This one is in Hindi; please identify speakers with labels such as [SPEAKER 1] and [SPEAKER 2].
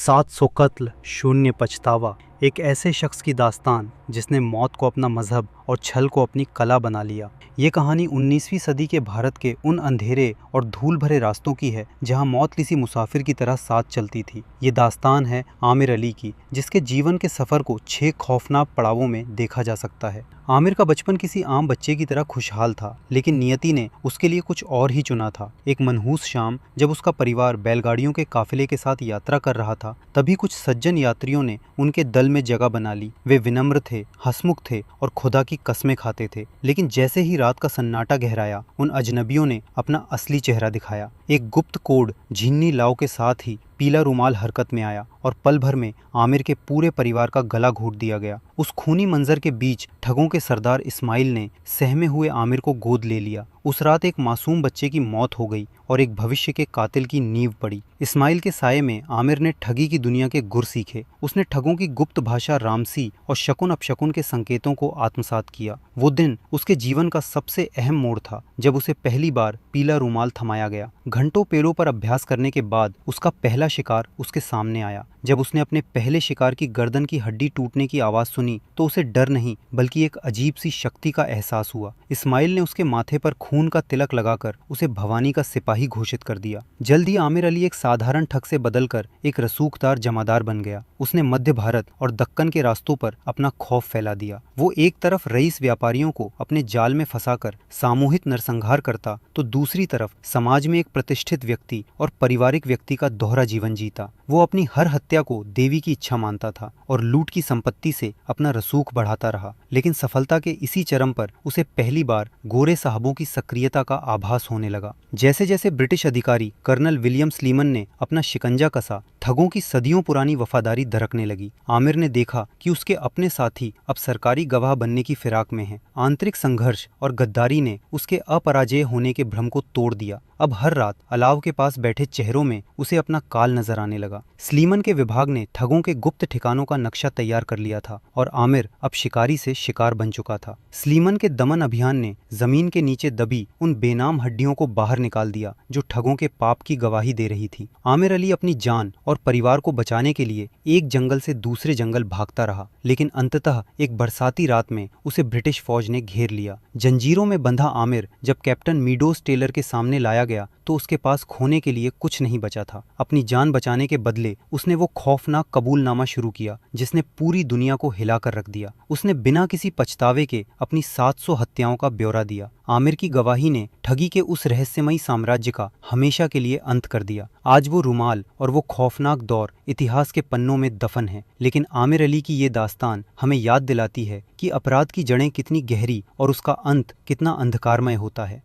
[SPEAKER 1] 700 कत्ल, शून्य पछतावा। एक ऐसे शख्स की दास्तान जिसने मौत को अपना मजहब और छल को अपनी कला बना लिया। ये कहानी 19वीं सदी के भारत के उन अंधेरे और धूल भरे रास्तों की है जहां मौत किसी मुसाफिर की तरह साथ चलती थी। ये दास्तान है आमिर अली की, जिसके जीवन के सफ़र को 6 खौफनाक पड़ावों में देखा जा सकता है। आमिर का बचपन किसी आम बच्चे की तरह खुशहाल था, लेकिन नियति ने उसके लिए कुछ और ही चुना था। एक मनहूस शाम, जब उसका परिवार बैलगाड़ियों के काफिले के साथ यात्रा कर रहा था, तभी कुछ सज्जन यात्रियों ने उनके दल में जगह बना ली। वे विनम्र थे, हंसमुख थे और खुदा की कस्में खाते थे। लेकिन जैसे ही रात का सन्नाटा गहराया, उन अजनबियों ने अपना असली चेहरा दिखाया। एक गुप्त कोड झिन्नी लाव के साथ ही पीला रुमाल हरकत में आया और पल भर में आमिर के पूरे परिवार का गला घोट दिया गया। उस खूनी मंजर के बीच ठगों के सरदार इस्माइल ने सहमे हुए आमिर को गोद ले लिया। उस रात एक मासूम बच्चे की मौत हो गई और एक भविष्य के कातिल की नींव पड़ी। इस्माइल के साये में आमिर ने ठगी की दुनिया के गुर सीखे। उसने ठगों की गुप्त भाषा रामसी और शकुन अपशकुन के संकेतों को आत्मसात किया। वो दिन उसके जीवन का सबसे अहम मोड़ था, जब उसे पहली बार पीला रुमाल थमाया गया। घंटों पेड़ों पर अभ्यास करने के बाद उसका पहला शिकार उसके सामने आया। जब उसने अपने पहले शिकार की गर्दन की हड्डी टूटने की आवाज़ सुनी, तो उसे डर नहीं बल्कि एक अजीब सी शक्ति का एहसास हुआ। इस्माइल ने उसके माथे पर खून का तिलक लगाकर उसे भवानी का सिपाही घोषित कर दिया। जल्द ही आमिर अली एक साधारण ठग से बदलकर एक रसूखदार जमादार बन गया। उसने मध्य भारत और दक्कन के रास्तों पर अपना खौफ फैला दिया। वो एक तरफ रईस व्यापारियों को अपने जाल में फंसाकर सामूहिक नरसंहार करता, तो दूसरी तरफ समाज में एक प्रतिष्ठित व्यक्ति और पारिवारिक व्यक्ति का दोहरा जीवन जीता। वो अपनी हर हत्या को देवी की इच्छा मानता था और लूट की संपत्ति से अपना रसूख बढ़ाता रहा। लेकिन सफलता के इसी चरम पर उसे पहली बार गोरे साहबों की सक्रियता का आभास होने लगा। जैसे जैसे ब्रिटिश अधिकारी कर्नल विलियम स्लीमन ने अपना शिकंजा कसा, ठगों की सदियों पुरानी वफादारी दरकने लगी। आमिर ने देखा कि उसके अपने साथी अब सरकारी गवाह बनने की फिराक में हैं। आंतरिक संघर्ष और गद्दारी ने उसके अपराजेय होने के भ्रम को तोड़ दिया। अब हर रात अलाव के पास बैठे चेहरों में उसे अपना काल नजर आने लगा। स्लीमन के विभाग ने ठगों के गुप्त ठिकानों का नक्शा तैयार कर लिया था और आमिर अब शिकारी से शिकार बन चुका था। स्लीमन के दमन अभियान ने जमीन के नीचे दबी उन बेनाम हड्डियों को बाहर निकाल दिया जो ठगों के पाप की गवाही दे रही थी। आमिर अली अपनी जान और परिवार को बचाने के लिए एक जंगल से दूसरे जंगल भागता रहा, लेकिन अंततः एक बरसाती रात में उसे ब्रिटिश फौज ने घेर लिया। जंजीरों में बंधा आमिर जब कैप्टन मीडोज टेलर के सामने लाया गया, तो उसके पास खोने के लिए कुछ नहीं बचा था। अपनी जान बचाने के बदले उसने वो खौफनाक कबूलनामा शुरू किया जिसने पूरी दुनिया को हिलाकर रख दिया। उसने बिना किसी पछतावे के अपनी 700 हत्याओं का ब्यौरा दिया। आमिर की गवाही ने ठगी के उस रहस्यमयी साम्राज्य का हमेशा के लिए अंत कर दिया। आज वो रुमाल और वो खौफनाक दौर इतिहास के पन्नों में दफन है, लेकिन आमिर अली की ये दास्तान हमें याद दिलाती है कि अपराध की जड़ें कितनी गहरी और उसका अंत कितना अंधकारमय होता है।